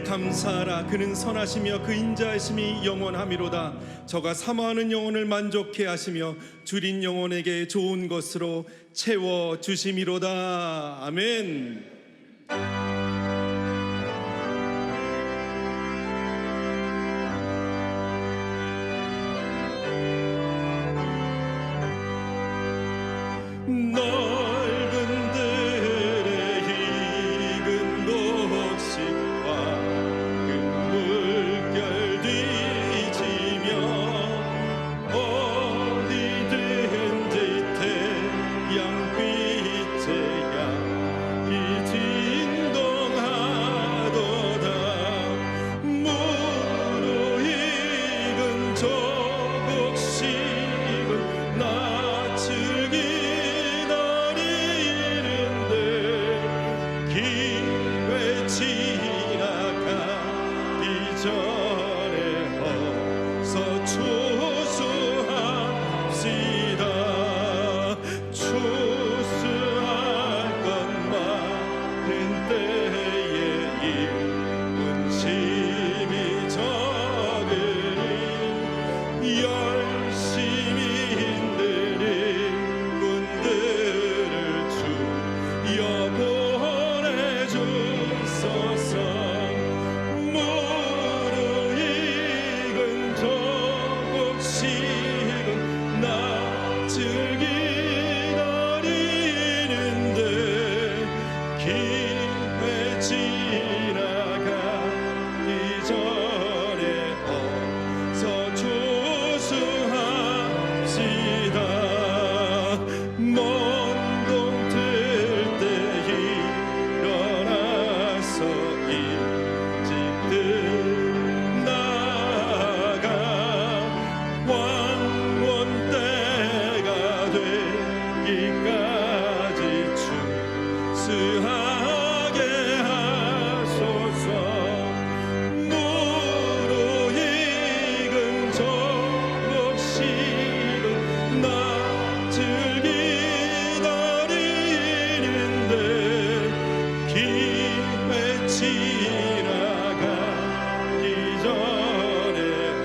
감사하라. 그는 선하시며 그 인자하심이 영원함이로다. 저가 사모하는 영혼을 만족해 하시며 줄인 영혼에게 좋은 것으로 채워 주심이로다. 아멘. 넓은 들에 익은 곡식과 큰 물결 뒤지며 어디든지 태양빛의 양이 진동하도다. 무르익은 저 곡식은 나 즐기 기회 지나가기 전에 어서 추수합시다. 추수할 것 많은 때에 일꾼 심히 적으니 열심히 힘든 일꾼들을 주여 보내주소서. 무르익은 저 곡식은 나 즐기 기다리는데 기회 지나가기 전에 어서 추수합시다. 먼 동 틀 때 일어나서 일찍들 나가 왕원 때가 되기까지 추수하게 하소서. 무르익은 저 곡식은 나 즐기 기다리는데 기회 지나가기 전에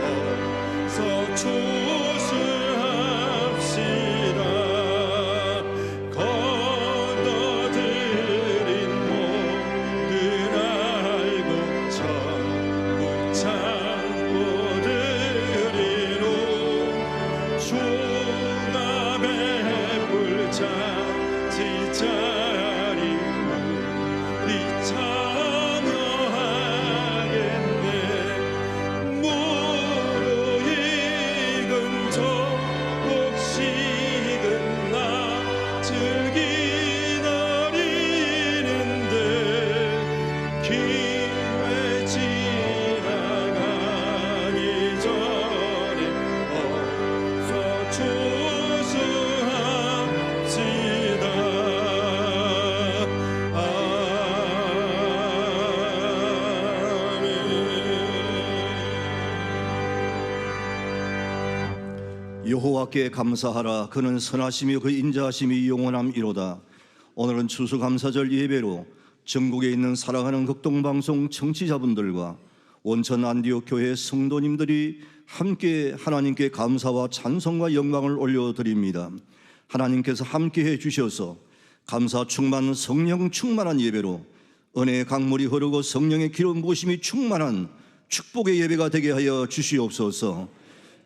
어서 추수합시다. 거둬들인 모든 알곡 전부 참고 드리노. 중압의 불잔치 자리 우리 참여하겠네. 무르익은 저 곡식은 나 즐기 기다리는데 기회 지나가기 전에 어서 추수합시다. 여호와께 감사하라. 그는 선하시며 그 인자하심이 영원함이로다. 오늘은 추수감사절 예배로 전국에 있는 사랑하는 극동방송 청취자분들과 원천 안디옥 교회 성도님들이 함께 하나님께 감사와 찬송과 영광을 올려드립니다. 하나님께서 함께해 주셔서 감사 충만 성령 충만한 예배로 은혜의 강물이 흐르고 성령의 기름 부으심이 충만한 축복의 예배가 되게 하여 주시옵소서.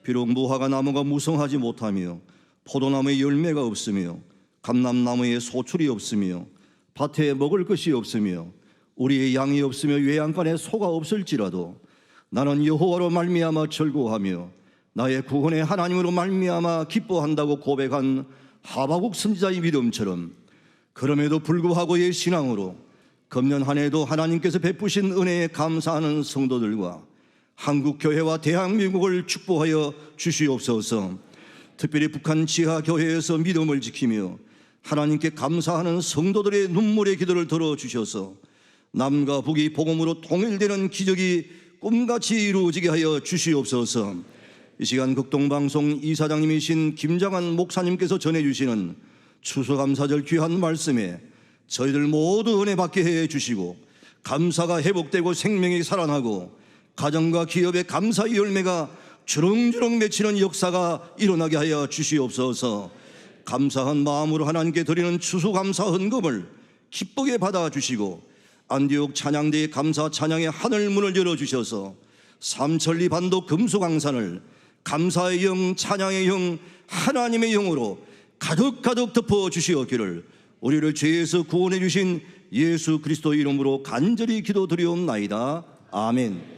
비록 무화과 나무가 무성하지 못하며 포도나무에 열매가 없으며 감람나무에 소출이 없으며 밭에 먹을 것이 없으며 우리의 양이 없으며 외양간에 소가 없을지라도 나는 여호와로 말미암아 즐거워하며 나의 구원의 하나님으로 말미암아 기뻐한다고 고백한 하박국 선지자의 믿음처럼 그럼에도 불구하고의 신앙으로 금년 한 해도 하나님께서 베푸신 은혜에 감사하는 성도들과 한국교회와 대한민국을 축복하여 주시옵소서. 특별히 북한 지하교회에서 믿음을 지키며 하나님께 감사하는 성도들의 눈물의 기도를 들어주셔서 남과 북이 복음으로 통일되는 기적이 꿈같이 이루어지게 하여 주시옵소서. 이 시간 극동방송 이사장님이신 김장한 목사님께서 전해주시는 추수감사절 귀한 말씀에 저희들 모두 은혜 받게 해 주시고 감사가 회복되고 생명이 살아나고 가정과 기업의 감사의 열매가 주렁주렁 맺히는 역사가 일어나게 하여 주시옵소서. 감사한 마음으로 하나님께 드리는 추수감사 헌금을 기쁘게 받아주시고 안디옥 찬양대의 감사 찬양의 하늘 문을 열어주셔서 삼천리 반도 금수강산을 감사의 영, 찬양의 영, 하나님의 영으로 가득가득 덮어주시었기를 우리를 죄에서 구원해 주신 예수 그리스도 이름으로 간절히 기도드리옵나이다. 아멘.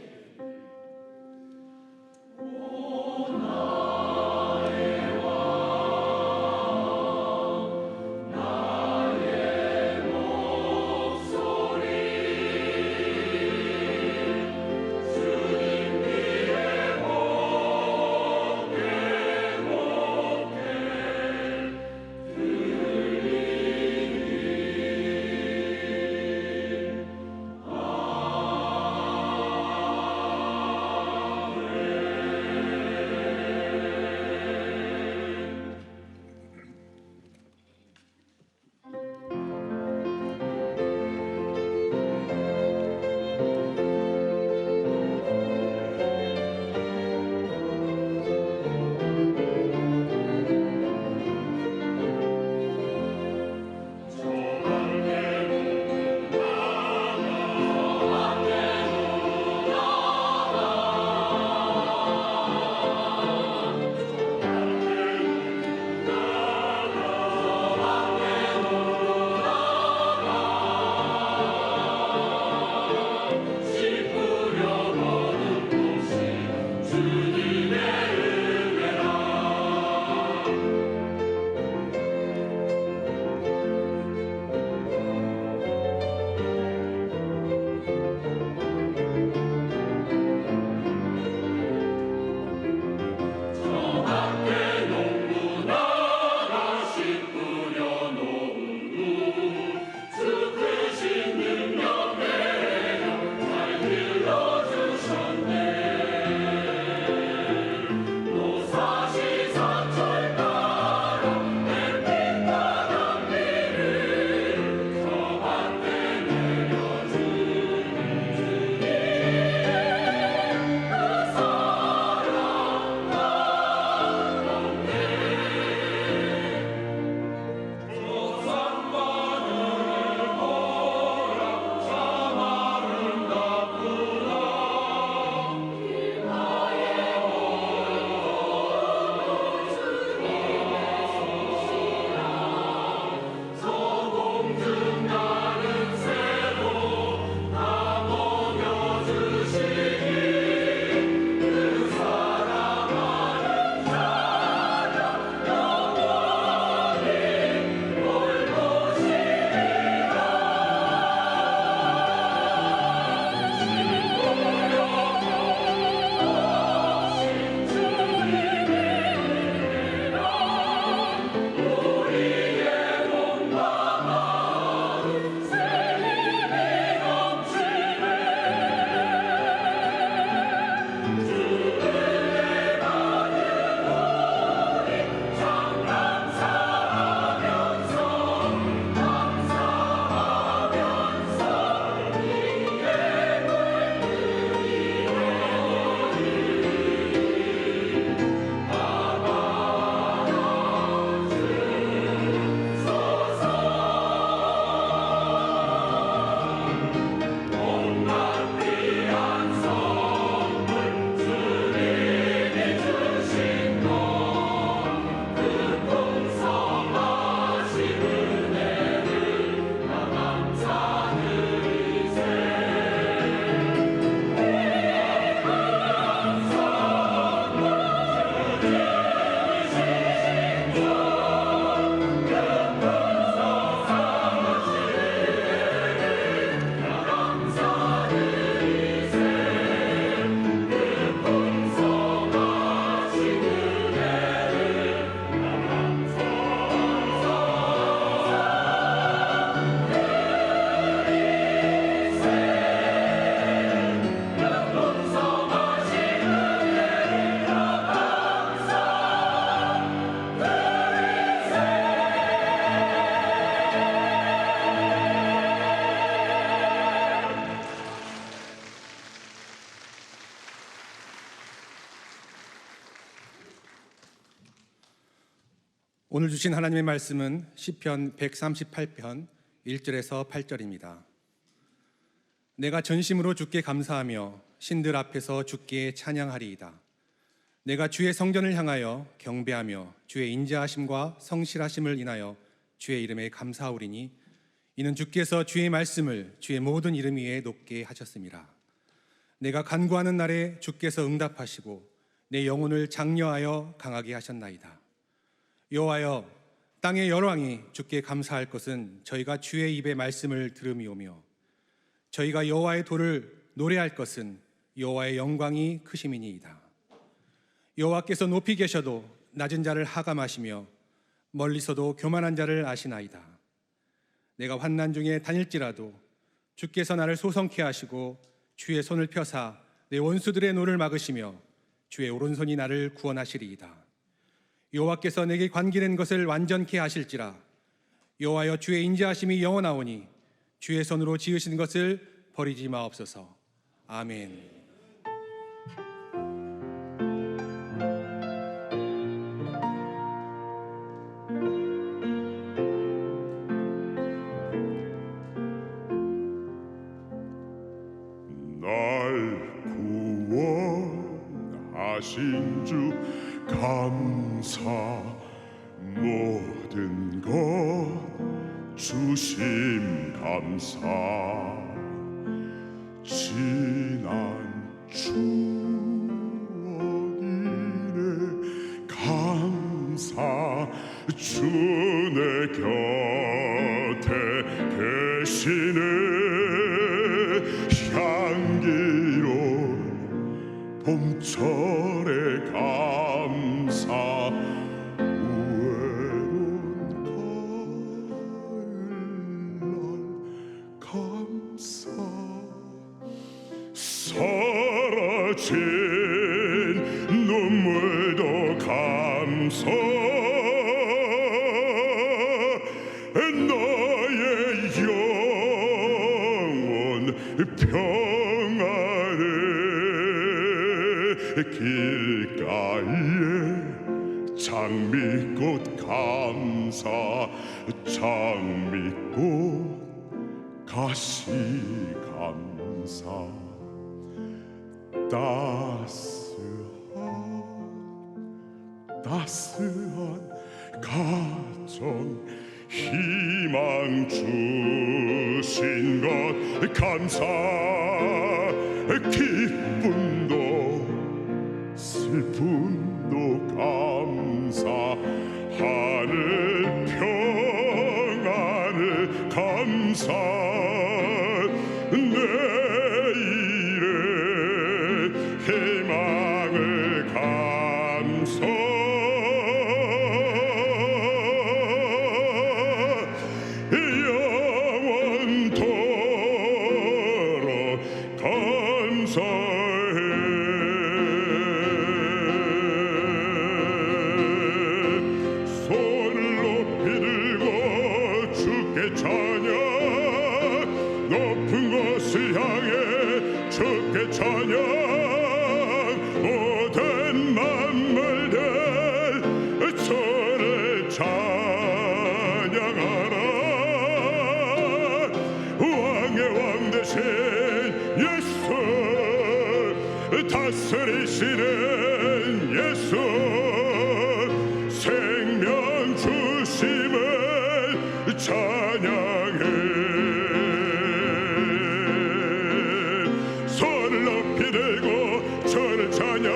오늘 주신 하나님의 말씀은 시편 138편 1절에서 8절입니다. 내가 전심으로 주께 감사하며 신들 앞에서 주께 찬양하리이다. 내가 주의 성전을 향하여 경배하며 주의 인자하심과 성실하심을 인하여 주의 이름에 감사하오리니 이는 주께서 주의 말씀을 주의 모든 이름 위에 높게 하셨습니다. 내가 간구하는 날에 주께서 응답하시고 내 영혼을 장려하여 강하게 하셨나이다. 여호와여, 땅의 열왕이 주께 감사할 것은 저희가 주의 입의 말씀을 들음이오며 저희가 여호와의 도를 노래할 것은 여호와의 영광이 크심이니이다. 여호와께서 높이 계셔도 낮은 자를 하감하시며 멀리서도 교만한 자를 아시나이다. 내가 환난 중에 다닐지라도 주께서 나를 소성케 하시고 주의 손을 펴사 내 원수들의 노를 막으시며 주의 오른손이 나를 구원하시리이다. 여호와께서 내게 관계된 것을 완전케 하실지라. 여호와여, 주의 인자하심이 영원하오니 주의 손으로 지으신 것을 버리지 마옵소서. 아멘. 날 구원하신 주 감사, 모든 것 주심 감사, 지난 추억이네 감사, 주 내 곁에 계시네 향기로운 봄철의 감사, 외로운 가을날 감사, 사라진 눈물도 감사, 나의 영혼 평안해 길가에 장미꽃 감사, 장미꽃 가시 감사, 따스한 가정 희망 주신 것 감사, 기쁨도 슬픔도 감사, 하늘 평안을 감사, 내일의 희망을 감사, 영원토록 감사해. 손을 높이 들고 주께 찬양, 높은 곳을 향해 주께 찬양, 모든 만물들 주를 찬양하라. 왕의 왕 되신 예수, 다스리시는 예수, 생명 주심을 찬양해. 손을 높이 들고 주를 찬양,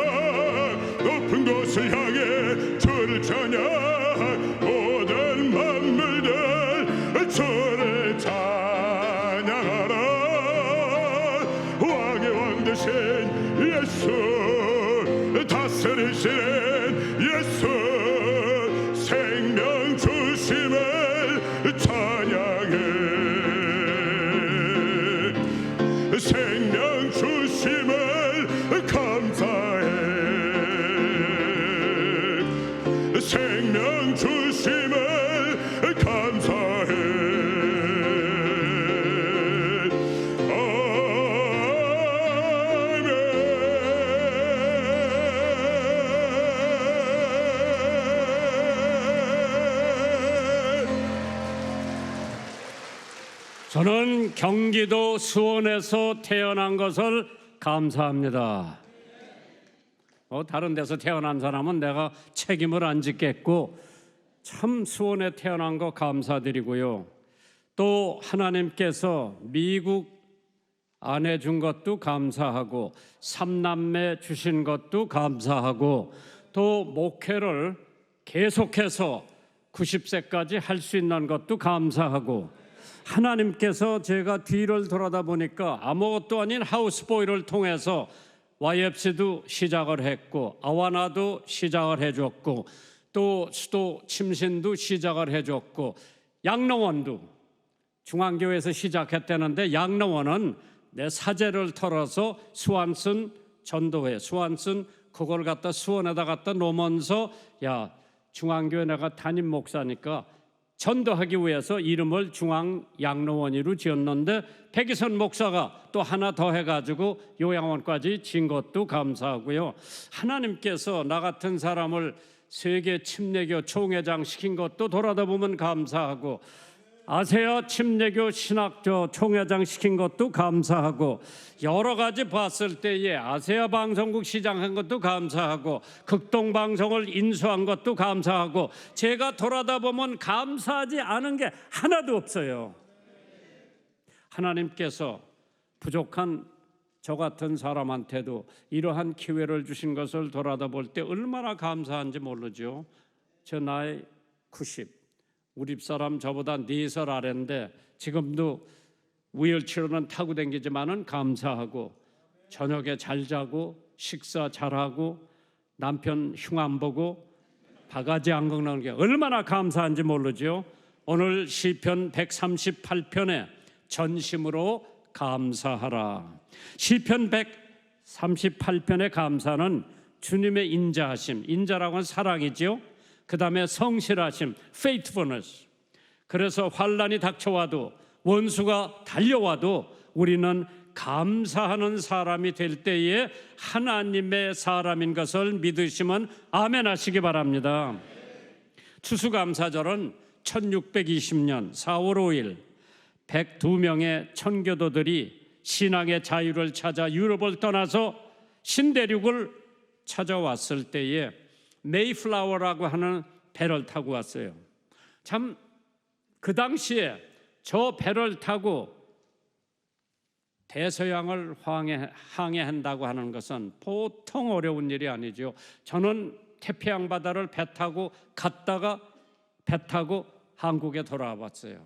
높은 곳을 향해 주를 찬양, 모든 만물들 주를 찬양하라. 왕의 왕 되신 예수, 다스리시는 예수, 생명 주심을 찬양해. 생명 주심을 감사해. 생명 주심을 감사해. 아멘. 저는 경기도 수원에서 태어난 것을 감사합니다. 다른 데서 태어난 사람은 내가 책임을 안 짓겠고 참 수원에 태어난 거 감사드리고요. 또 하나님께서 미국 아내 준 것도 감사하고 삼남매 주신 것도 감사하고 또 목회를 계속해서 90세까지 할 수 있는 것도 감사하고 하나님께서 제가 뒤를 돌아다 보니까 아무것도 아닌 하우스보이를 통해서 YFC도 시작을 했고 아와나도 시작을 해줬고 또 수도 침신도 시작을 해줬고 양로원도 중앙교회에서 시작했다는데 양로원은 내 사제를 털어서 수완슨 전도회 수완슨 그걸 갖다 수원에다 갖다 놓으면서 야 중앙교회 내가 담임 목사니까 전도하기 위해서 이름을 중앙양로원으로 지었는데 백이선 목사가 또 하나 더 해가지고 요양원까지 진 것도 감사하고요. 하나님께서 나 같은 사람을 세계 침례교 총회장 시킨 것도 돌아다 보면 감사하고 아세아 침례교 신학교 총회장 시킨 것도 감사하고 여러 가지 봤을 때에 아세아 방송국 시장한 것도 감사하고 극동 방송을 인수한 것도 감사하고 제가 돌아다 보면 감사하지 않은 게 하나도 없어요. 하나님께서 부족한 저 같은 사람한테도 이러한 기회를 주신 것을 돌아다 볼 때 얼마나 감사한지 모르죠. 저 나이 90 우리 집사람 저보다 4살 아래인데 지금도 휠체어는 타고 다니지만은 감사하고 저녁에 잘 자고 식사 잘하고 남편 흉 안 보고 바가지 안 긁는 게 얼마나 감사한지 모르죠. 오늘 시편 138편에 전심으로 감사하라. 시편 138편의 감사는 주님의 인자하심, 인자라고 하는 사랑이죠. 그 다음에 성실하심, faithfulness. 그래서 환난이 닥쳐와도 원수가 달려와도 우리는 감사하는 사람이 될 때에 하나님의 사람인 것을 믿으시면 아멘 하시기 바랍니다. 추수감사절은 1620년 4월 5일 102명의 천교도들이 신앙의 자유를 찾아 유럽을 떠나서 신대륙을 찾아왔을 때에 메이플라워라고 하는 배를 타고 왔어요. 참 그 당시에 저 배를 타고 대서양을 항해한다고 하는 것은 보통 어려운 일이 아니죠. 저는 태평양 바다를 배 타고 갔다가 배 타고 한국에 돌아와 봤어요.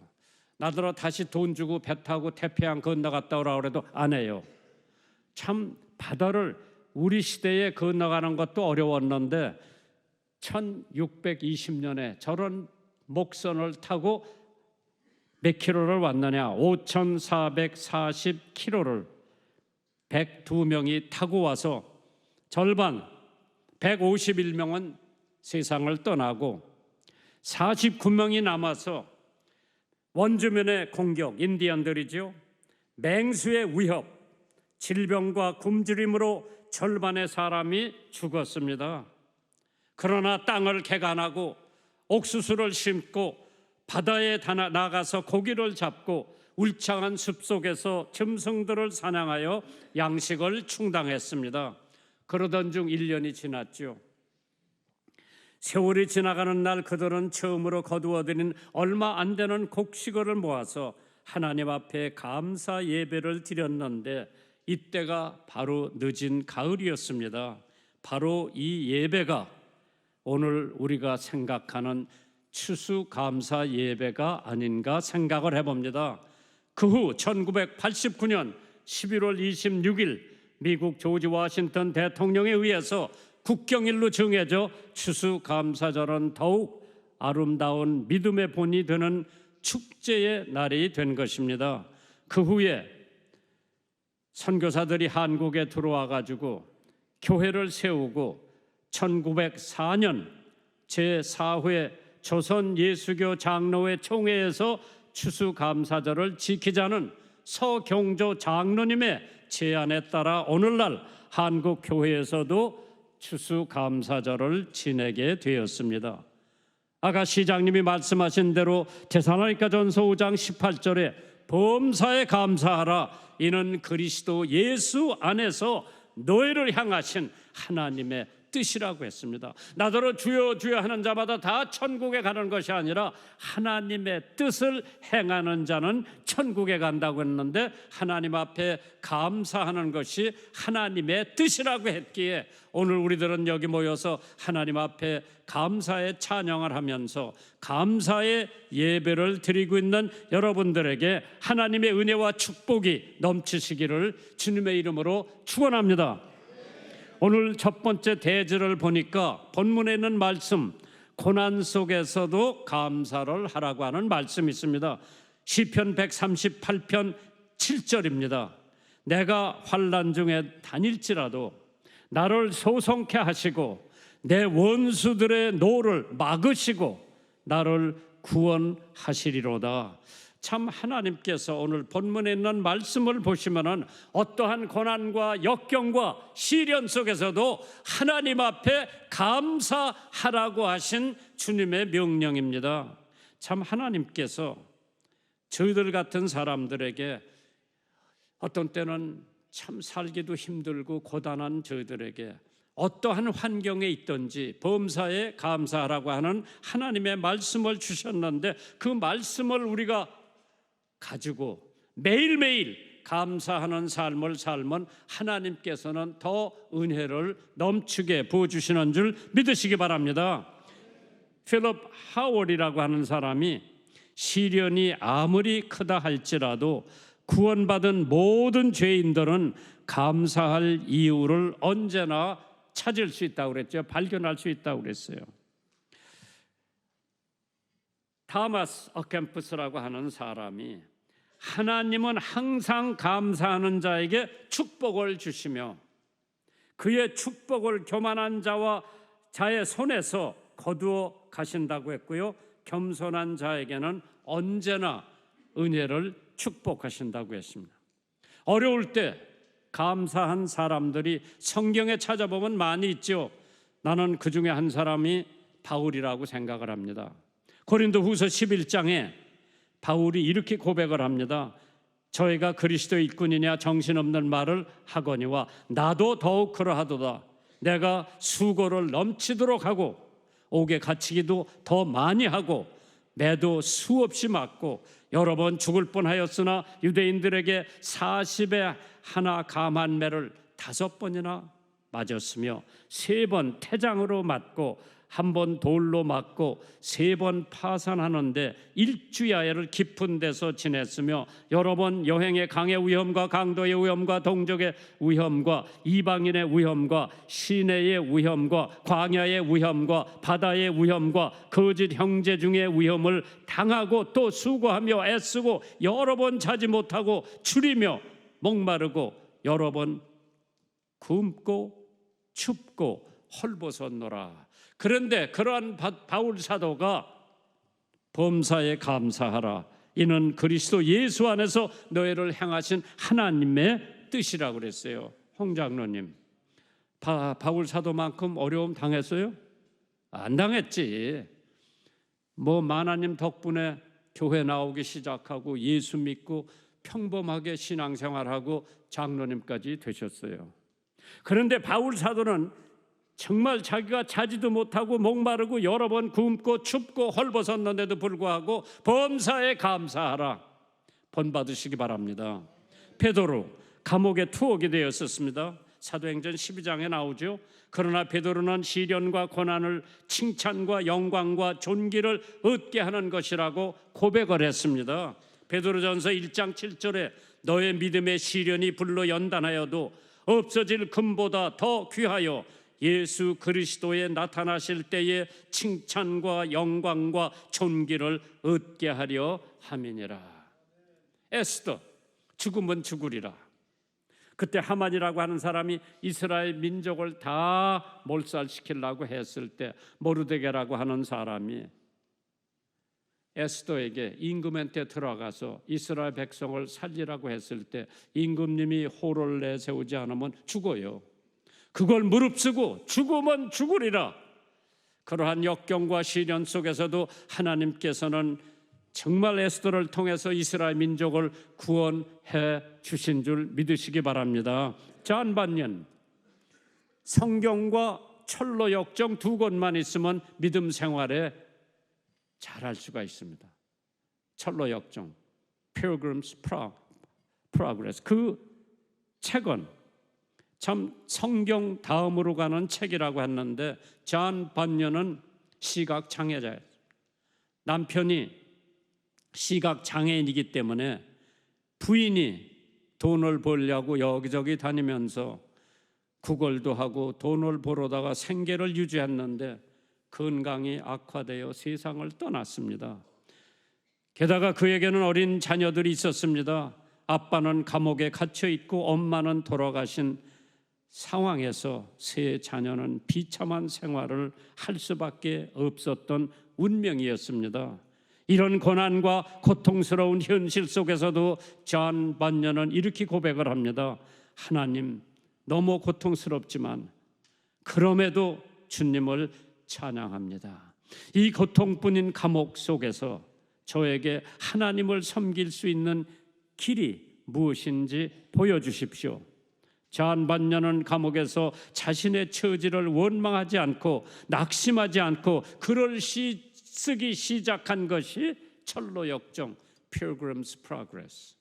나더러 다시 돈 주고 배 타고 태평양 건너갔다 오라고 해도 안 해요. 참 바다를 우리 시대에 건너가는 것도 어려웠는데 1620년에 저런 목선을 타고 몇 킬로를 왔느냐? 5440킬로를 102명이 타고 와서 절반 151명은 세상을 떠나고 49명이 남아서 원주민의 공격, 인디언들이죠. 맹수의 위협, 질병과 굶주림으로 절반의 사람이 죽었습니다. 그러나 땅을 개간하고 옥수수를 심고 바다에 나가서 고기를 잡고 울창한 숲속에서 짐승들을 사냥하여 양식을 충당했습니다. 그러던 중 1년이 지났죠. 세월이 지나가는 날 그들은 처음으로 거두어들인 얼마 안 되는 곡식을 모아서 하나님 앞에 감사 예배를 드렸는데 이때가 바로 늦은 가을이었습니다. 바로 이 예배가 오늘 우리가 생각하는 추수감사 예배가 아닌가 생각을 해봅니다. 그 후 1989년 11월 26일 미국 조지 워싱턴 대통령에 의해서 국경일로 정해져 추수감사절은 더욱 아름다운 믿음의 본이 되는 축제의 날이 된 것입니다. 그 후에 선교사들이 한국에 들어와 가지고 교회를 세우고 1904년 제4회 조선 예수교 장로회 총회에서 추수감사절을 지키자는 서경조 장로님의 제안에 따라 오늘날 한국 교회에서도 추수감사절을 지내게 되었습니다. 아까 시장님이 말씀하신 대로 데살로니가전서 5장 18절에 범사에 감사하라. 이는 그리스도 예수 안에서 너희를 향하신 하나님의 뜻이라고 했습니다. 나더러 주여 주여 하는 자마다 다 천국에 가는 것이 아니라 하나님의 뜻을 행하는 자는 천국에 간다고 했는데, 하나님 앞에 감사하는 것이 하나님의 뜻이라고 했기에 오늘 우리들은 여기 모여서 하나님 앞에 감사의 찬양을 하면서 감사의 예배를 드리고 있는 여러분들에게 하나님의 은혜와 축복이 넘치시기를 주님의 이름으로 축원합니다. 오늘 첫 번째 대절을 보니까 본문에 있는 말씀, 고난 속에서도 감사를 하라고 하는 말씀이 있습니다. 시편 138편 7절입니다. 내가 환난 중에 다닐지라도 나를 소송케 하시고 내 원수들의 노를 막으시고 나를 구원하시리로다. 참 하나님께서 오늘 본문에 있는 말씀을 보시면은 어떠한 고난과 역경과 시련 속에서도 하나님 앞에 감사하라고 하신 주님의 명령입니다. 참 하나님께서 저희들 같은 사람들에게 어떤 때는 참 살기도 힘들고 고단한 저희들에게 어떠한 환경에 있든지 범사에 감사하라고 하는 하나님의 말씀을 주셨는데, 그 말씀을 우리가 가지고 매일매일 감사하는 삶을 살면 하나님께서는 더 은혜를 넘치게 부어주시는 줄 믿으시기 바랍니다. 필립 하월이라고 하는 사람이 시련이 아무리 크다 할지라도 구원받은 모든 죄인들은 감사할 이유를 언제나 찾을 수 있다고 그랬죠. 발견할 수 있다고 그랬어요. 타마스 어캠프스라고 하는 사람이 하나님은 항상 감사하는 자에게 축복을 주시며 그의 축복을 교만한 자와 자의 손에서 거두어 가신다고 했고요, 겸손한 자에게는 언제나 은혜를 축복하신다고 했습니다. 어려울 때 감사한 사람들이 성경에 찾아보면 많이 있죠. 나는 그 중에 한 사람이 바울이라고 생각을 합니다. 고린도후서 11장에 바울이 이렇게 고백을 합니다. 저희가 그리스도의 일꾼이냐 정신없는 말을 하거니와 나도 더욱 그러하도다. 내가 수고를 넘치도록 하고 옥에 갇히기도 더 많이 하고 매도 수없이 맞고 여러 번 죽을 뻔하였으나 유대인들에게 40에 하나 감한 매를 5번이나 맞았으며 3번 태장으로 맞고 1번 돌로 맞고 3번 파산하는데 일주야를 깊은 데서 지냈으며 여러 번 여행의 강의 위험과 강도의 위험과 동족의 위험과 이방인의 위험과 시내의 위험과 광야의 위험과 바다의 위험과 거짓 형제 중의 위험을 당하고 또 수고하며 애쓰고 여러 번 자지 못하고 추리며 목마르고 여러 번 굶고 춥고 헐벗었노라. 그런데 그러한 바울 사도가 범사에 감사하라. 이는 그리스도 예수 안에서 너희를 향하신 하나님의 뜻이라고 그랬어요. 홍 장로님, 바울 사도만큼 어려움 당했어요? 안 당했지. 뭐 만화님 덕분에 교회 나오기 시작하고 예수 믿고 평범하게 신앙생활하고 장로님까지 되셨어요. 그런데 바울 사도는 정말 자기가 자지도 못하고 목마르고 여러 번 굶고 춥고 헐벗었는데도 불구하고 범사에 감사하라. 본받으시기 바랍니다. 베드로 감옥에 투옥이 되었었습니다. 사도행전 12장에 나오죠. 그러나 베드로는 시련과 고난을 칭찬과 영광과 존귀를 얻게 하는 것이라고 고백을 했습니다. 베드로전서 1장 7절에 너의 믿음의 시련이 불로 연단하여도 없어질 금보다 더 귀하여 예수 그리스도에 나타나실 때에 칭찬과 영광과 존귀를 얻게 하려 함이니라. 에스더 죽으면 죽으리라. 그때 하만이라고 하는 사람이 이스라엘 민족을 다 몰살시키려고 했을 때 모르드게라고 하는 사람이 에스더에게 임금한테 들어가서 이스라엘 백성을 살리라고 했을 때 임금님이 호를 내세우지 않으면 죽어요. 그걸 무릅쓰고 죽으면 죽으리라. 그러한 역경과 시련 속에서도 하나님께서는 정말 에스더를 통해서 이스라엘 민족을 구원해 주신 줄 믿으시기 바랍니다. 존 반연, 성경과 철로 역정 두 권만 있으면 믿음 생활에 잘할 수가 있습니다. 철로 역정, Pilgrim's Progress, 그 책은 참 성경 다음으로 가는 책이라고 했는데 존 반연은 시각 장애자예요. 남편이 시각 장애인이기 때문에 부인이 돈을 벌려고 여기저기 다니면서 구걸도 하고 돈을 벌어다가 생계를 유지했는데 건강이 악화되어 세상을 떠났습니다. 게다가 그에게는 어린 자녀들이 있었습니다. 아빠는 감옥에 갇혀 있고 엄마는 돌아가신 상황에서 세 자녀는 비참한 생활을 할 수밖에 없었던 운명이었습니다. 이런 고난과 고통스러운 현실 속에서도 존 반연은 이렇게 고백을 합니다. 하나님, 너무 고통스럽지만 그럼에도 주님을 찬양합니다. 이 고통뿐인 감옥 속에서 저에게 하나님을 섬길 수 있는 길이 무엇인지 보여주십시오. 존 반연은 감옥에서 자신의 처지를 원망하지 않고 낙심하지 않고 글을 쓰기 시작한 것이 철로 역정, Pilgrim's Progress.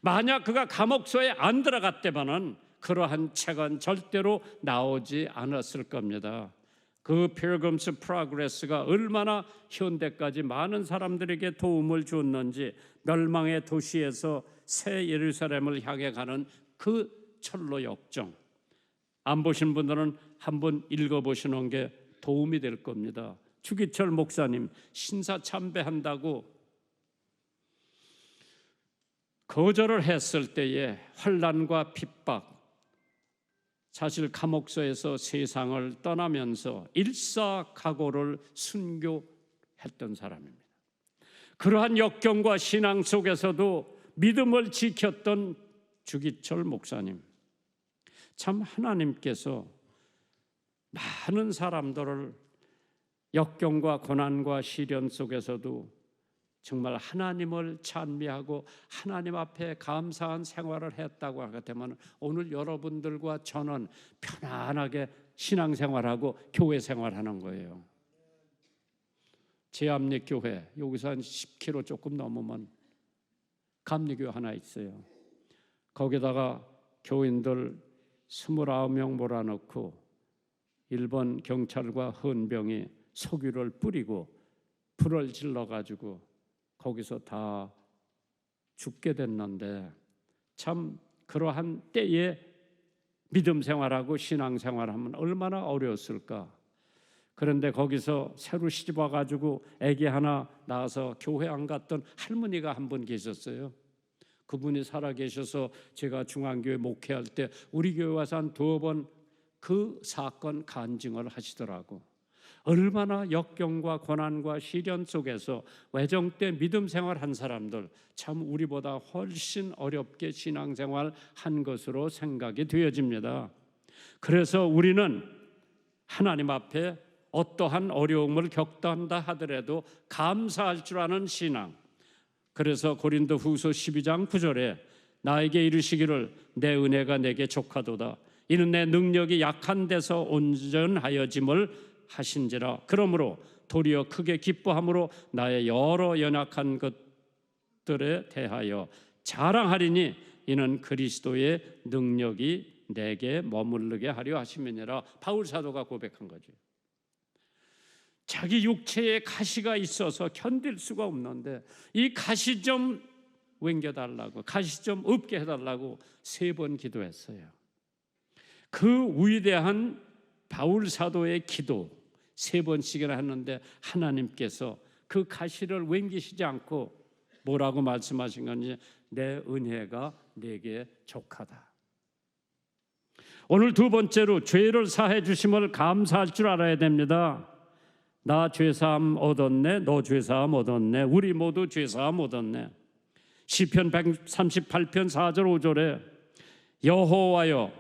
만약 그가 감옥소에 안 들어갔다면은 그러한 책은 절대로 나오지 않았을 겁니다. 그 Pilgrim's Progress가 얼마나 현대까지 많은 사람들에게 도움을 줬는지, 멸망의 도시에서 새 예루살렘을 향해 가는 그 철로 역정, 안 보신 분들은 한번 읽어보시는 게 도움이 될 겁니다. 주기철 목사님 신사참배한다고 거절을 했을 때에 환난과 핍박, 사실 감옥소에서 세상을 떠나면서 일사각오를 순교했던 사람입니다. 그러한 역경과 신앙 속에서도 믿음을 지켰던 주기철 목사님, 참 하나님께서 많은 사람들을 역경과 고난과 시련 속에서도 정말 하나님을 찬미하고 하나님 앞에 감사한 생활을 했다고 하게 되면 오늘 여러분들과 저는 편안하게 신앙생활하고 교회 생활하는 거예요. 제암리교회, 여기서 한 10km 조금 넘으면 감리교회 하나 있어요. 거기다가 교인들 29명 몰아넣고 일본 경찰과 헌병이 석유를 뿌리고 불을 질러가지고 거기서 다 죽게 됐는데, 참 그러한 때에 믿음 생활하고 신앙 생활하면 얼마나 어려웠을까. 그런데 거기서 새로 시집 와가지고 아기 하나 낳아서 교회 안 갔던 할머니가 한 분 계셨어요. 그분이 살아계셔서 제가 중앙교회 목회할 때 우리 교회 와서 한 2번 그 사건 간증을 하시더라고. 얼마나 역경과 고난과 시련 속에서 외정 때 믿음 생활한 사람들, 참 우리보다 훨씬 어렵게 신앙생활 한 것으로 생각이 되어집니다. 그래서 우리는 하나님 앞에 어떠한 어려움을 겪다 하더라도 감사할 줄 아는 신앙, 그래서 고린도후서 12장 9절에 나에게 이르시기를 내 은혜가 내게 족하도다, 이는 내 능력이 약한 데서 온전하여짐을 하신지라. 그러므로 도리어 크게 기뻐함으로 나의 여러 연약한 것들에 대하여 자랑하리니 이는 그리스도의 능력이 내게 머무르게 하려 하심이니라. 바울 사도가 고백한 거죠. 자기 육체에 가시가 있어서 견딜 수가 없는데 이 가시 좀 웽겨달라고, 가시 좀 없게 해달라고 3번 기도했어요. 그 위대한 바울 사도의 기도 3번씩이나 했는데 하나님께서 그 가시를 웽기시지 않고 뭐라고 말씀하신 건지, 내 은혜가 내게 족하다. 오늘 2번째로 죄를 사해 주심을 감사할 줄 알아야 됩니다. 나 죄사함 얻었네, 너 죄사함 얻었네, 우리 모두 죄사함 얻었네. 시편 138편 4절 5절에 여호와여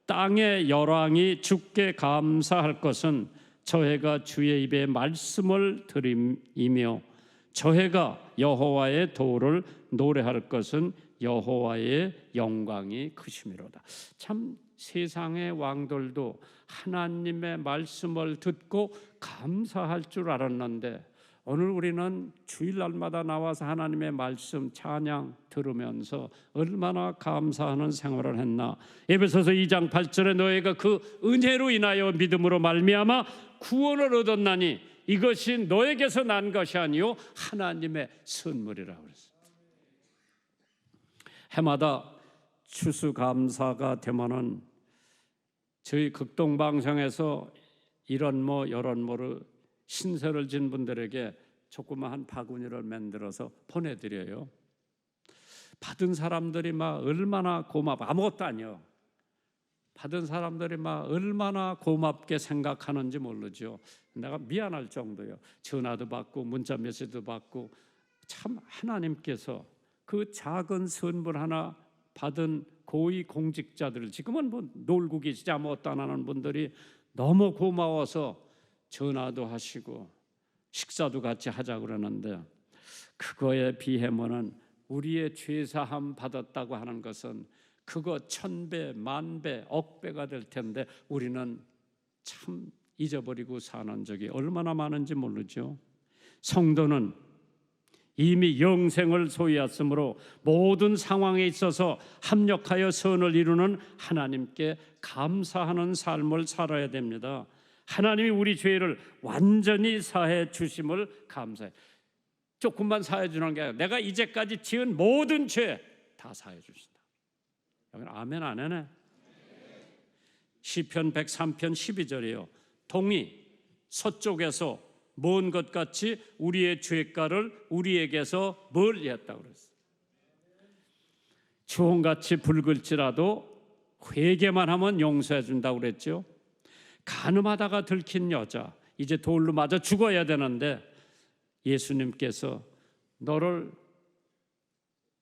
땅의 열왕이 주께 감사할 것은 저희가 주의 입에 말씀을 드림이며 저 해가 여호와의 도를 노래할 것은 여호와의 영광이 크심이로다. 참 세상의 왕들도 하나님의 말씀을 듣고 감사할 줄 알았는데 오늘 우리는 주일날마다 나와서 하나님의 말씀 찬양 들으면서 얼마나 감사하는 생활을 했나. 에베소서 2장 8절에 너희가 그 은혜로 인하여 믿음으로 말미암아 구원을 얻었나니 이것이 너에게서 난 것이 아니요 하나님의 선물이라고 그랬어요. 해마다 추수감사가 되면은 저희 극동방송에서 이런 여런 뭐를 신세를 진 분들에게 조그마한 바구니를 만들어서 보내드려요. 받은 사람들이 막 얼마나 아무것도 아니요. 받은 사람들이 막 얼마나 고맙게 생각하는지 모르죠. 내가 미안할 정도요. 전화도 받고 문자 메시지도 받고 참 하나님께서 그 작은 선물 하나 받은 고위 공직자들, 지금은 놀고 계시지 아무것도 안 하는 분들이 너무 고마워서 전화도 하시고 식사도 같이 하자 그러는데 그거에 비하면은 우리의 죄사함 받았다고 하는 것은 그거 1000배, 10,000배, 억배가 될 텐데 우리는 참 잊어버리고 사는 적이 얼마나 많은지 모르죠. 성도는 이미 영생을 소유했으므로 모든 상황에 있어서 합력하여 선을 이루는 하나님께 감사하는 삶을 살아야 됩니다. 하나님이 우리 죄를 완전히 사해 주심을 감사해. 조금만 사해 주는 게 아니라 내가 이제까지 지은 모든 죄 다 사해 주신다. 여기는 아멘 안 해네. 시편 103편 12절이에요. 동이 서쪽에서 먼 것 같이 우리의 죄가를 우리에게서 멀리 했다고 그랬어요. 주홍같이 붉을지라도 회개만 하면 용서해 준다고 그랬죠. 간음하다가 들킨 여자, 이제 돌로 맞아 죽어야 되는데 예수님께서 너를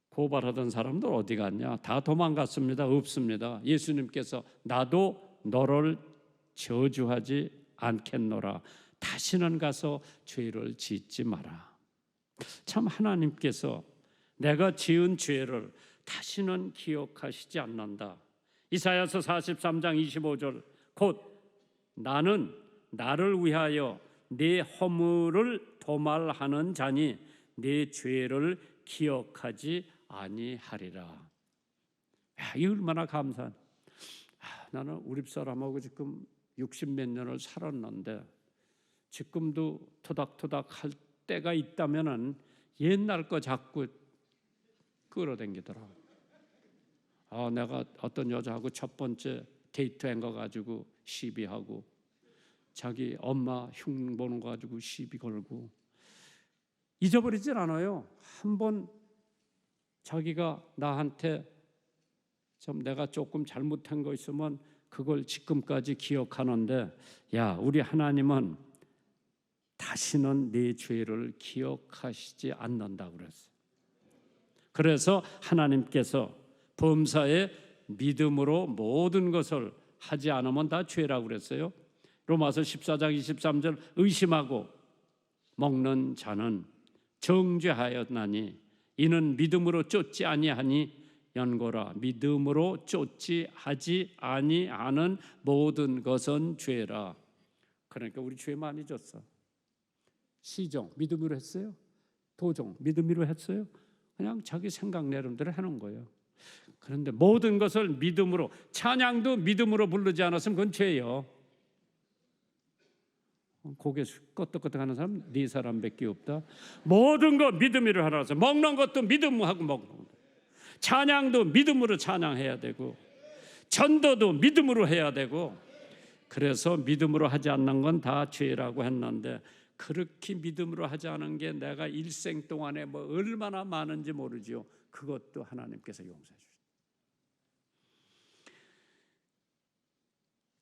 고발하던 사람들 어디 갔냐? 다 도망갔습니다. 없습니다. 예수님께서 나도 너를 저주하지 않겠노라. 다시는 가서 죄를 짓지 마라. 참 하나님께서 내가 지은 죄를 다시는 기억하시지 않는다. 이사야서 43장 25절 곧 나는 나를 위하여 내 허물을 도말하는 자니 내 죄를 기억하지 아니하리라. 이 얼마나 감사한. 나는 우리 사람하고 지금 60몇 년을 살았는데 지금도 토닥토닥 할 때가 있다면은 옛날 거 자꾸 끌어당기더라고. 내가 어떤 여자하고 첫 번째 데이트한 거 가지고 시비하고 자기 엄마 흉 보는 거 가지고 시비 걸고 잊어버리질 않아요. 한번 자기가 나한테 좀 내가 조금 잘못한 거 있으면 그걸 지금까지 기억하는데 야, 우리 하나님은 다시는 네 죄를 기억하시지 않는다고 그랬어요. 그래서 하나님께서 범사에 믿음으로 모든 것을 하지 않으면 다 죄라고 그랬어요. 로마서 14장 23절 의심하고 먹는 자는 정죄하였나니 이는 믿음으로 쫓지 아니하니 연고라 믿음으로 쫓지 하지 아니하는 모든 것은 죄라. 그러니까 우리 죄 많이 졌어. 시종 믿음으로 했어요. 도종 믿음으로 했어요. 그냥 자기 생각 내름대로 하는 거예요. 그런데 모든 것을 믿음으로, 찬양도 믿음으로 부르지 않았으면 그건 죄예요. 고개 끄덕끄덕하는 사람 네 사람밖에 없다. 모든 거 믿음으로 하라서 먹는 것도 믿음하고 먹는 거. 찬양도 믿음으로 찬양해야 되고 전도도 믿음으로 해야 되고 그래서 믿음으로 하지 않는 건 다 죄라고 했는데 그렇게 믿음으로 하지 않은 게 내가 일생 동안에 얼마나 많은지 모르지요. 그것도 하나님께서 용서해 주십니다.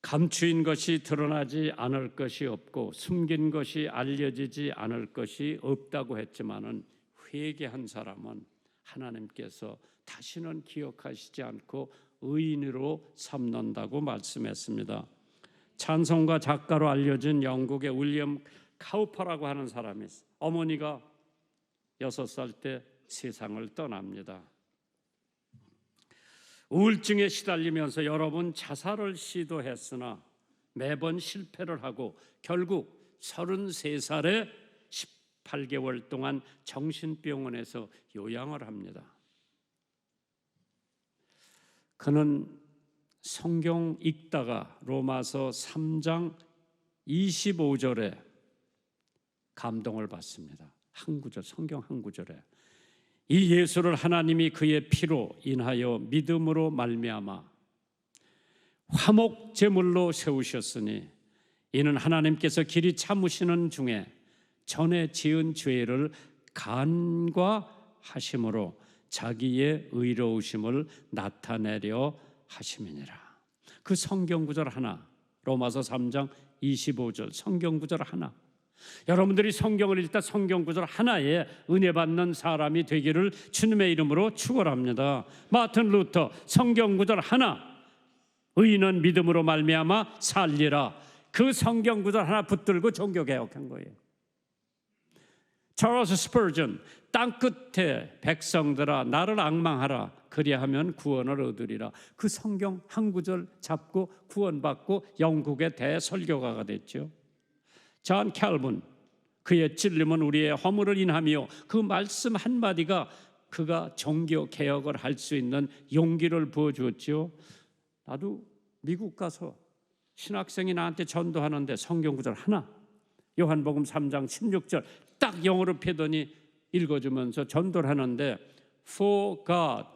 감추인 것이 드러나지 않을 것이 없고 숨긴 것이 알려지지 않을 것이 없다고 했지만은 회개한 사람은 하나님께서 다시는 기억하시지 않고 의인으로 삼는다고 말씀했습니다. 찬송가 작가로 알려진 영국의 윌리엄 카우퍼라고 하는 사람이 있어요. 어머니가 6살 때 세상을 떠납니다. 우울증에 시달리면서 여러 번 자살을 시도했으나 매번 실패를 하고 결국 33살에 18개월 동안 정신병원에서 요양을 합니다. 그는 성경 읽다가 로마서 3장 25절에 감동을 받습니다. 한 구절, 성경 한 구절에 이 예수를 하나님이 그의 피로 인하여 믿음으로 말미암아 화목 제물로 세우셨으니 이는 하나님께서 길이 참으시는 중에 전에 지은 죄를 간과하심으로 자기의 의로우심을 나타내려 하심이니라. 그 성경 구절 하나, 로마서 3장 25절 성경 구절 하나, 여러분들이 성경을 읽다 성경 구절 하나에 은혜 받는 사람이 되기를 주님의 이름으로 축원합니다. 마틴 루터 성경 구절 하나, 의인은 믿음으로 말미암아 살리라. 그 성경 구절 하나 붙들고 종교개혁한 거예요. 찰스 스퍼전 땅끝에 백성들아 나를 앙망하라 그리하면 구원을 얻으리라. 그 성경 한 구절 잡고 구원받고 영국의 대설교가가 됐죠. 존 캘빈 그의 찔림은 우리의 허물을 인하며 그 말씀 한마디가 그가 종교개혁을 할 수 있는 용기를 부어주었죠. 나도 미국 가서 신학생이 나한테 전도하는데 성경 구절 하나, 요한복음 3장 16절 딱 영어로 펴더니 읽어주면서 전도를 하는데 For God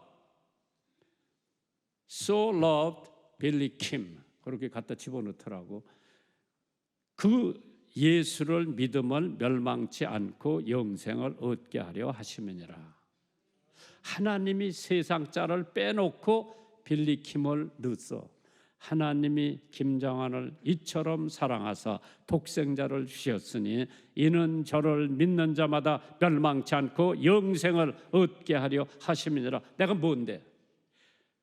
so loved Billy Kim 그렇게 갖다 집어넣더라고. 그 예수를 믿음을 멸망치 않고 영생을 얻게 하려 하심이니라. 하나님이 세상 짤을 빼놓고 빌리 킴을 넣었어. 하나님이 김정한을 이처럼 사랑하사 독생자를 주셨으니 이는 저를 믿는 자마다 멸망치 않고 영생을 얻게 하려 하심이니라. 내가 뭔데?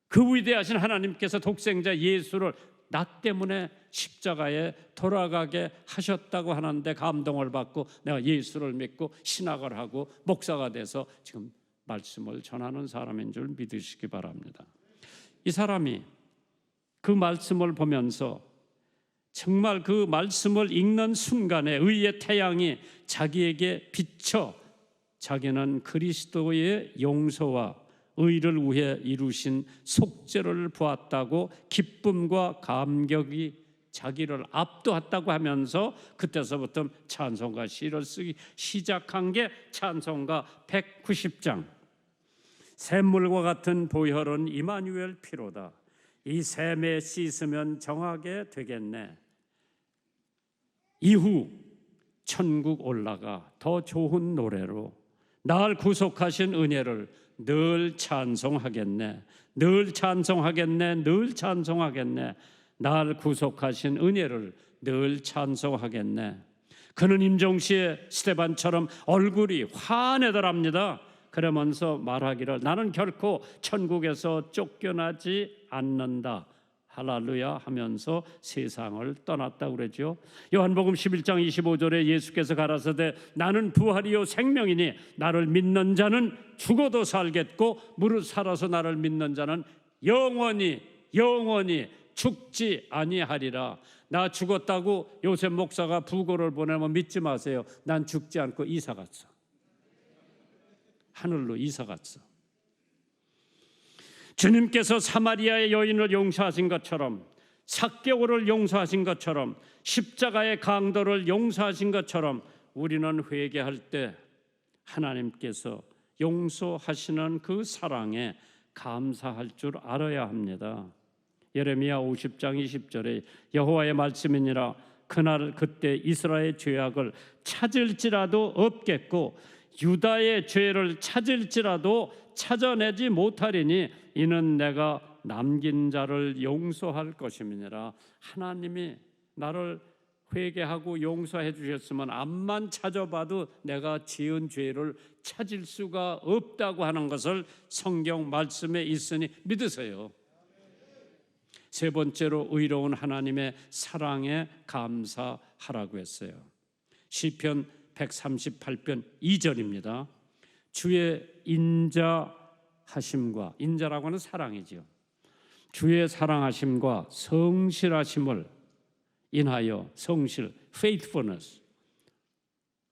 그 위대하신 하나님께서 독생자 예수를 나 때문에 십자가에 돌아가게 하셨다고 하는데 감동을 받고 내가 예수를 믿고 신학을 하고 목사가 돼서 지금 말씀을 전하는 사람인 줄 믿으시기 바랍니다. 이 사람이 그 말씀을 보면서 정말 그 말씀을 읽는 순간에 의의 태양이 자기에게 비쳐 자기는 그리스도의 용서와 의를 위해 이루신 속죄를 보았다고 기쁨과 감격이 자기를 압도했다고 하면서 그때서부터 찬송가 시를 쓰기 시작한 게 찬송가 190장. 샘물과 같은 보혈은 이마누엘 피로다. 이 샘에 씻으면 정하게 되겠네. 이후 천국 올라가 더 좋은 노래로 날 구속하신 은혜를 늘 찬송하겠네. 늘 찬송하겠네. 늘 찬송하겠네. 날 구속하신 은혜를 늘 찬송하겠네. 그는 임종시의 스데반처럼 얼굴이 환해더랍니다. 그러면서 말하기를 나는 결코 천국에서 쫓겨나지 않는다. 할렐루야 하면서 세상을 떠났다고 그러죠. 요한복음 11장 25절에 예수께서 가라사대 나는 부활이요 생명이니 나를 믿는 자는 죽어도 살겠고 무릇 살아서 나를 믿는 자는 영원히 죽지 아니하리라. 나 죽었다고 요셉 목사가 부고를 보내면 믿지 마세요. 난 죽지 않고 이사 갔어. 하늘로 이사 갔어. 주님께서 사마리아의 여인을 용서하신 것처럼 삭개오를 용서하신 것처럼 십자가의 강도를 용서하신 것처럼 우리는 회개할 때 하나님께서 용서하시는 그 사랑에 감사할 줄 알아야 합니다. 예레미야 50장 20절에 여호와의 말씀이니라 그날 그때 이스라엘의 죄악을 찾을지라도 없겠고 유다의 죄를 찾을지라도 찾아내지 못하리니 이는 내가 남긴 자를 용서할 것임이니라. 하나님이 나를 회개하고 용서해 주셨으면 앞만 찾아봐도 내가 지은 죄를 찾을 수가 없다고 하는 것을 성경 말씀에 있으니 믿으세요. 세 번째로 의로운 하나님의 사랑에 감사하라고 했어요. 시편 138편 2절입니다. 주의 인자하심과, 인자라고 하는 사랑이지요. 주의 사랑하심과 성실하심을 인하여, 성실, faithfulness,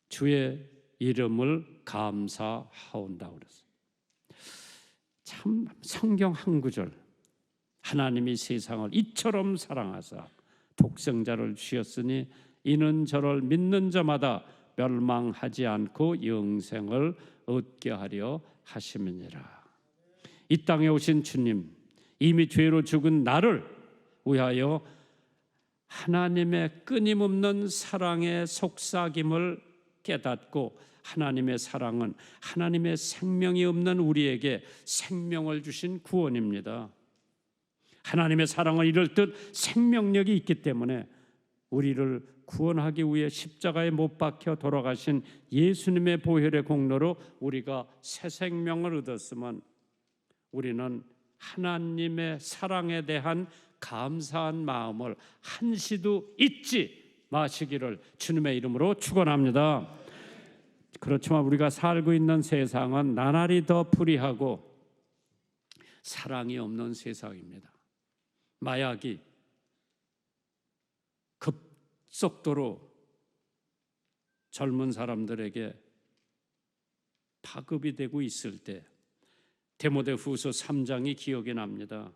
주의 이름을 감사하온다 그랬어요. 참 성경 한 구절, 하나님이 세상을 이처럼 사랑하사 독생자를 주셨으니 이는 저를 믿는 자마다 멸망하지 않고 영생을 얻게 하려 하심이니라. 이 땅에 오신 주님, 이미 죄로 죽은 나를 위하여 하나님의 끊임없는 사랑의 속삭임을 깨닫고, 하나님의 사랑은 하나님의 생명이 없는 우리에게 생명을 주신 구원입니다. 하나님의 사랑은 이럴 듯 생명력이 있기 때문에 우리를 구원하기 위해 십자가에 못 박혀 돌아가신 예수님의 보혈의 공로로 우리가 새 생명을 얻었으면, 우리는 하나님의 사랑에 대한 감사한 마음을 한시도 잊지 마시기를 주님의 이름으로 축원합니다. 그렇지만 우리가 살고 있는 세상은 나날이 더 불의하고 사랑이 없는 세상입니다. 마약이 급속도로 젊은 사람들에게 파급이 되고 있을 때 디모데후서 3장이 기억이 납니다.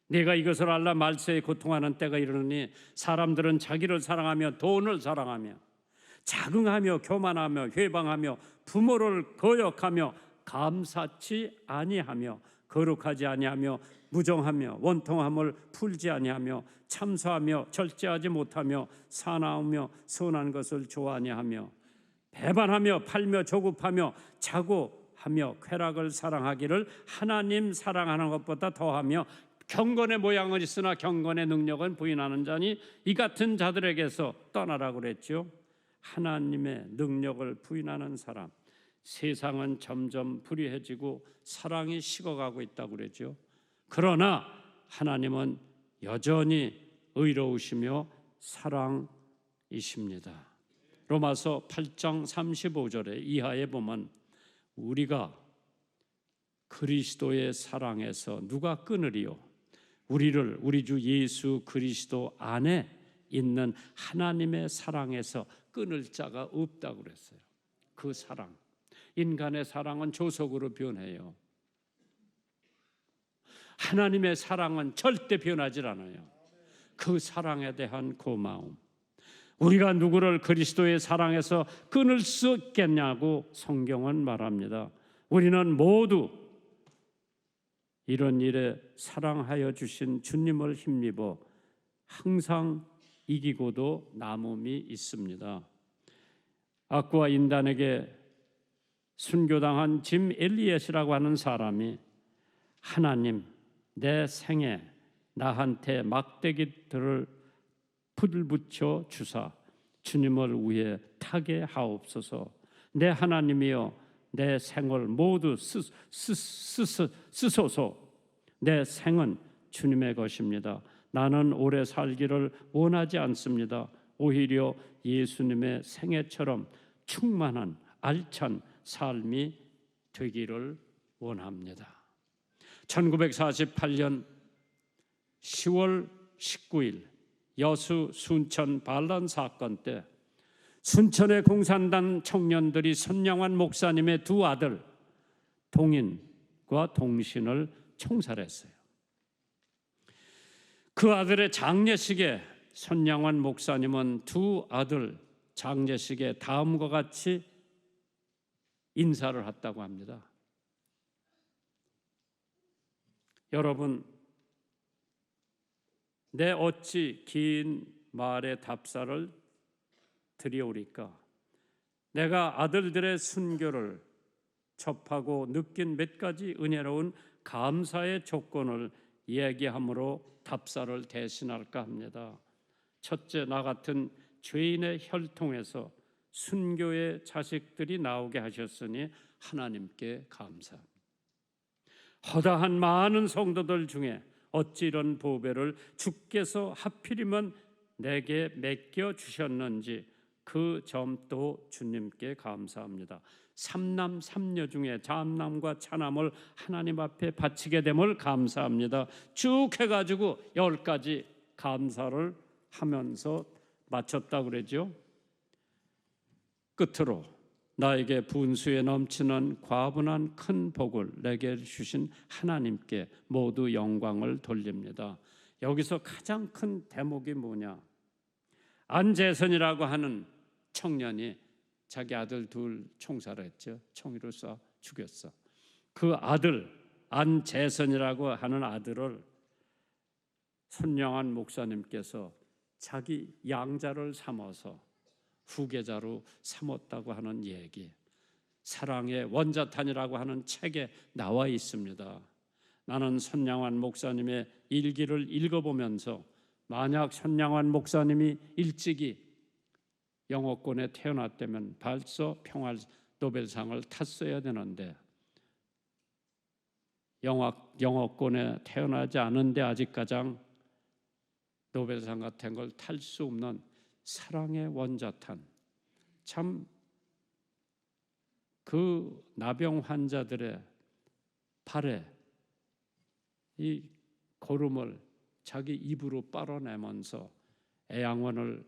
내가 이것을 알라 말세에 고통하는 때가 이르느니 사람들은 자기를 사랑하며 돈을 사랑하며 자긍하며 교만하며 회방하며 부모를 거역하며 감사치 아니하며 거룩하지 아니하며 무정하며 원통함을 풀지 아니하며 참소하며 절제하지 못하며 사나우며 선한 것을 좋아하니 하며 배반하며 팔며 조급하며 자고하며 쾌락을 사랑하기를 하나님 사랑하는 것보다 더하며 경건의 모양은 있으나 경건의 능력은 부인하는 자니 이 같은 자들에게서 떠나라고 그랬죠. 하나님의 능력을 부인하는 사람, 세상은 점점 불의해지고 사랑이 식어가고 있다고 그랬죠. 그러나 하나님은 여전히 의로우시며 사랑이십니다. 로마서 8장 35절에 이하에 보면 우리가 그리스도의 사랑에서 누가 끊으리요? 우리를 우리 주 예수 그리스도 안에 있는 하나님의 사랑에서 끊을 자가 없다고 그랬어요. 그 사랑, 인간의 사랑은 조속으로 변해요. 하나님의 사랑은 절대 변하지 않아요. 그 사랑에 대한 고마움, 우리가 누구를 그리스도의 사랑에서 끊을 수 있겠냐고 성경은 말합니다. 우리는 모두 이런 일에 사랑하여 주신 주님을 힘입어 항상 이기고도 남음이 있습니다. 악과 인단에게 순교당한 짐 엘리엇이라고 하는 사람이 하나님, 내 생에 나한테 막대기들을 불을 붙여 주사 주님을 위해 타게 하옵소서. 내 하나님이여 내 생을 모두 쓰소서. 내 생은 주님의 것입니다. 나는 오래 살기를 원하지 않습니다. 오히려 예수님의 생애처럼 충만한 알찬 삶이 되기를 원합니다. 1948년 10월 19일 여수 순천 반란 사건 때 순천의 공산당 청년들이 선영환 목사님의 두 아들 동인과 동신을 총살했어요. 그 아들의 장례식에 선영환 목사님은 두 아들 장례식에 다음과 같이 인사를 했다고 합니다. 여러분, 내 어찌 긴 말의 답사를 드리오리까? 내가 아들들의 순교를 접하고 느낀 몇 가지 은혜로운 감사의 조건을 얘기함으로 답사를 대신할까 합니다. 첫째, 나 같은 죄인의 혈통에서 순교의 자식들이 나오게 하셨으니 하나님께 감사합니다. 허다한 많은 성도들 중에 어찌 이런 보배를 주께서 하필이면 내게 맡겨 주셨는지 그 점도 주님께 감사합니다. 삼남 삼녀 중에 장남과 차남을 하나님 앞에 바치게 됨을 감사합니다. 쭉 해가지고 10가지 감사를 하면서 마쳤다고 그러죠. 끝으로 나에게 분수에 넘치는 과분한 큰 복을 내게 주신 하나님께 모두 영광을 돌립니다. 여기서 가장 큰 대목이 뭐냐? 안재선이라고 하는 청년이 자기 아들 둘 총살을 했죠. 총으로 쏴 죽였어. 그 아들 안재선이라고 하는 아들을 손영환 목사님께서 자기 양자를 삼아서 후계자로 삼았다고 하는 얘기, 사랑의 원자탄이라고 하는 책에 나와 있습니다. 나는 손영환 목사님의 일기를 읽어보면서 만약 손영환 목사님이 일찍이 영어권에 태어났다면 벌써 평화 노벨상을 탔어야 되는데 영어권에 태어나지 않은데 아직 가장 노벨상 같은 걸 탈 수 없는 사랑의 원자탄, 참 그 나병 환자들의 발에 이 고름을 자기 입으로 빨아내면서 애양원을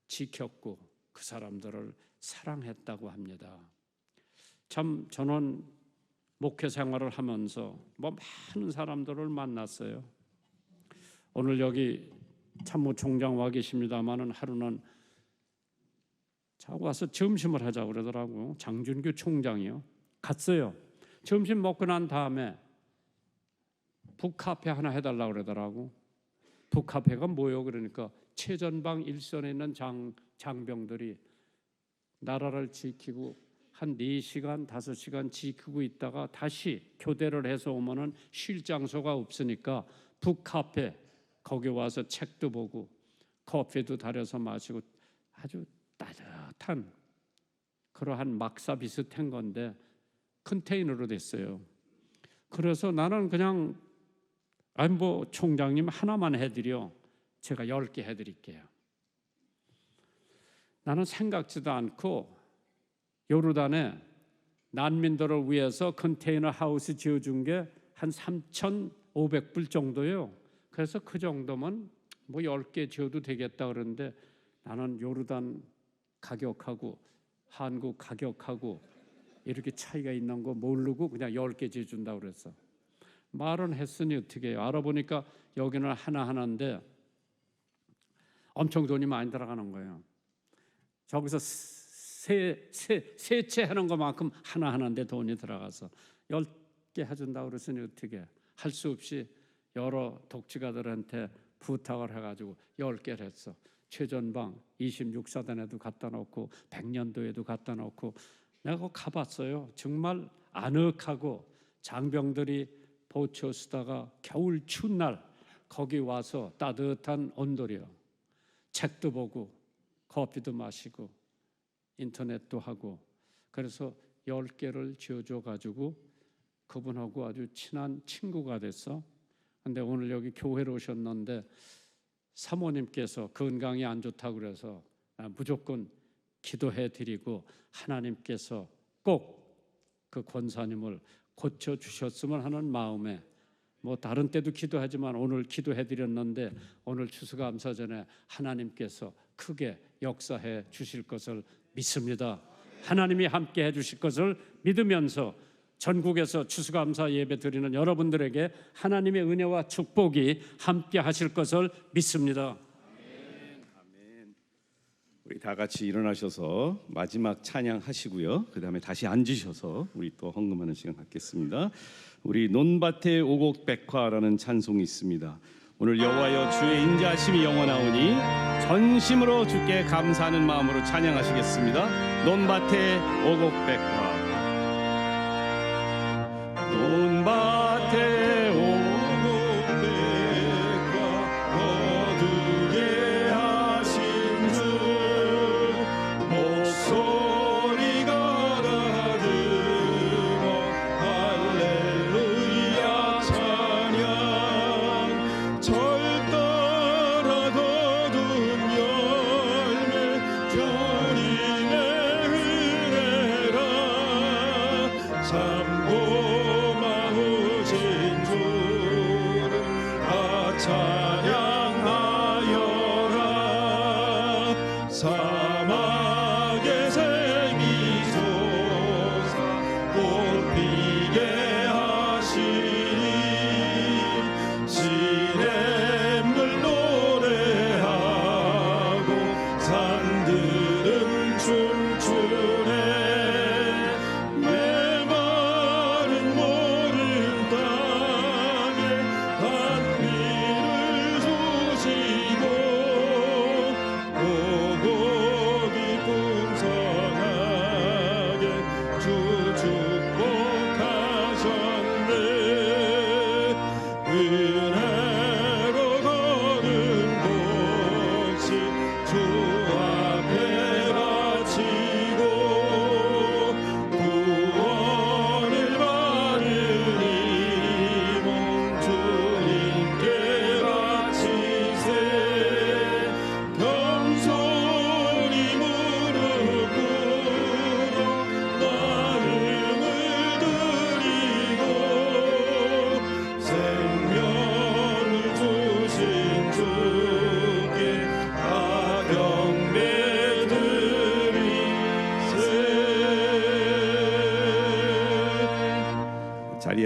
지켰고 그 사람들을 사랑했다고 합니다. 참 저는 목회 생활을 하면서 많은 사람들을 만났어요. 오늘 여기 참모총장 와 계십니다마는 하루는 자고 와서 점심을 하자고 그러더라고요. 장준규 총장이요. 갔어요. 점심 먹고 난 다음에 북카페 하나 해달라고 그러더라고. 북카페가 뭐예요? 그러니까 최전방 일선에 있는 장병들이 나라를 지키고 한 4시간, 5시간 지키고 있다가 다시 교대를 해서 오면은 쉴 장소가 없으니까 북카페 거기 와서 책도 보고 커피도 달여서 마시고 아주 따뜻한 그러한 막사 비슷한 건데 컨테이너로 됐어요. 그래서 나는 그냥 안보 총장님 하나만 해드려. 제가 10개 해드릴게요. 나는 생각지도 않고 요르단에 난민들을 위해서 컨테이너 하우스 지어준 게 한 3,500불 정도예요. 그래서 그 정도면 뭐 10개 지어도 되겠다 그러는데 나는 요르단 가격하고 한국 가격하고 이렇게 차이가 있는 거 모르고 그냥 10개 지어준다고 그랬어. 말은 했으니 어떻게 해요? 알아보니까 여기는 하나하나인데 엄청 돈이 많이 들어가는 거예요. 저기서 세채하는 것만큼 하나하나인데 돈이 들어가서 10개 해준다고 그랬으니 어떻게 해? 할 수 없이 여러 독지가들한테 부탁을 해가지고 10개를 했어. 최전방 26사단에도 갖다 놓고 백년도에도 갖다 놓고 내가 가봤어요. 정말 아늑하고 장병들이 보초 쓰다가 겨울 추운 날 거기 와서 따뜻한 온돌이요. 책도 보고 커피도 마시고 인터넷도 하고 그래서 10개를 지어줘가지고 그분하고 아주 친한 친구가 됐어. 근데 오늘 여기 교회로 오셨는데 사모님께서 건강이 안 좋다고 그래서 무조건 기도해 드리고 하나님께서 꼭 그 권사님을 고쳐 주셨으면 하는 마음에 뭐 다른 때도 기도하지만 오늘 기도해 드렸는데 오늘 추수감사전에 하나님께서 크게 역사해 주실 것을 믿습니다. 하나님이 함께 해 주실 것을 믿으면서 전국에서 추수감사 예배 드리는 여러분들에게 하나님의 은혜와 축복이 함께 하실 것을 믿습니다. 우리 다 같이 일어나셔서 마지막 찬양하시고요. 그 다음에 다시 앉으셔서 우리 또 헌금하는 시간 갖겠습니다. 우리 논밭의 오곡백화라는 찬송이 있습니다. 오늘 여호와여 주의 인자하심이 영원하오니 전심으로 주께 감사하는 마음으로 찬양하시겠습니다. 논밭의 오곡백화. 논밭의 오곡백화 거두게 하신 주 목소리가 가득어 할렐루야 찬양 절 따라 거둔 열매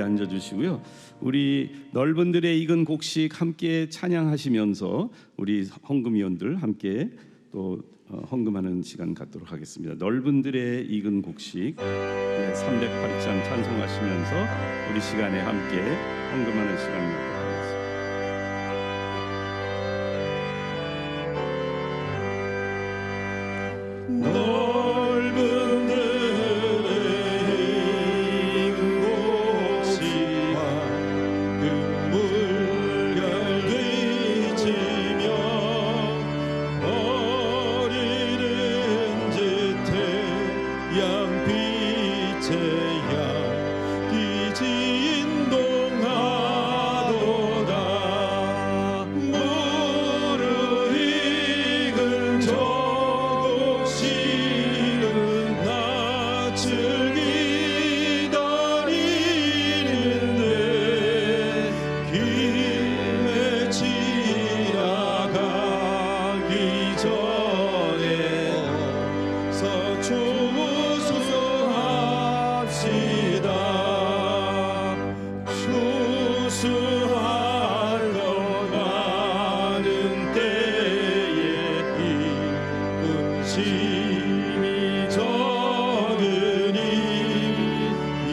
앉아주시고요. 우리 넓은 들에 익은 곡식 함께 찬양하시면서 우리 헌금위원들 함께 또 헌금하는 시간 갖도록 하겠습니다. 넓은 들에 익은 곡식 308장 찬송하시면서 우리 시간에 함께 헌금하는 시간 갖도록 하겠습니다. 넓은 들에 익은 곡식과 그물결 뒤치며 어리른 짙은 양빛의 양기 진동하도다. 무르익은 곡식은 낯을 기다리는데 길에 지나가기 전에 어서 추수합시다. 추수하러 가는 때에 이쁜 심이 적으니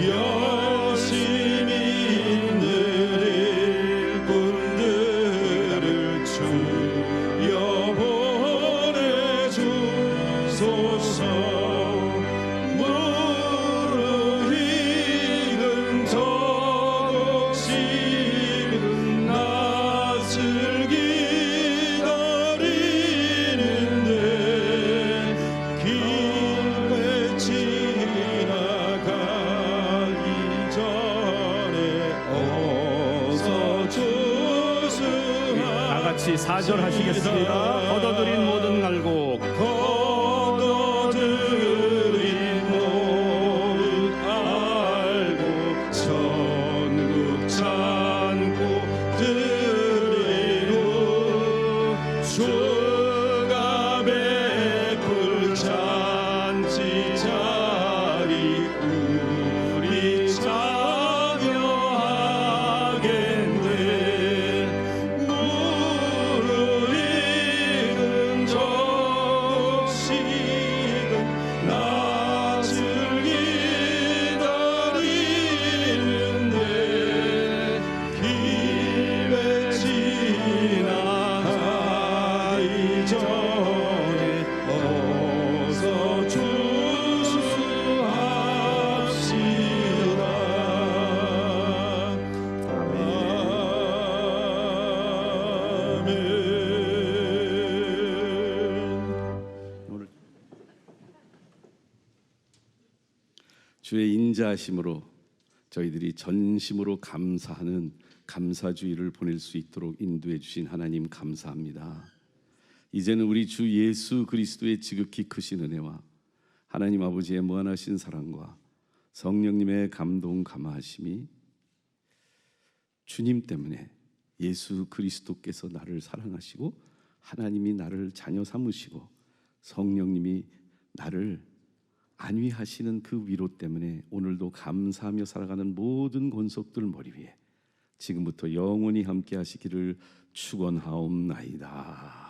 열심히 있는 일꾼들을 주여 보내주소서. 무르익은 곡식은 낯을 기다리는데 길에 지나가기 전에 어서 주수하시다. 다 같이 4절 하시겠습니다. 걷어들인 모든 갈고 걷어들인 모든 알고 전국 찬고들이로 주가 베풀 잔치 자리 우리 참여하겠네. 무르익은 곡식은 낯을 기다리는데 길에 지나가기 전에 어서 추수합시다. 아멘. 주의 인자하심으로 저희들이 전심으로 감사하는 감사주의를 보낼 수 있도록 인도해 주신 하나님 감사합니다. 이제는 우리 주 예수 그리스도의 지극히 크신 은혜와 하나님 아버지의 무한하신 사랑과 성령님의 감동 감화하심이 주님 때문에 예수 그리스도께서 나를 사랑하시고 하나님이 나를 자녀 삼으시고 성령님이 나를 안위하시는 그 위로 때문에 오늘도 감사하며 살아가는 모든 권속들 머리 위에 지금부터 영원히 함께 하시기를 축원하옵나이다.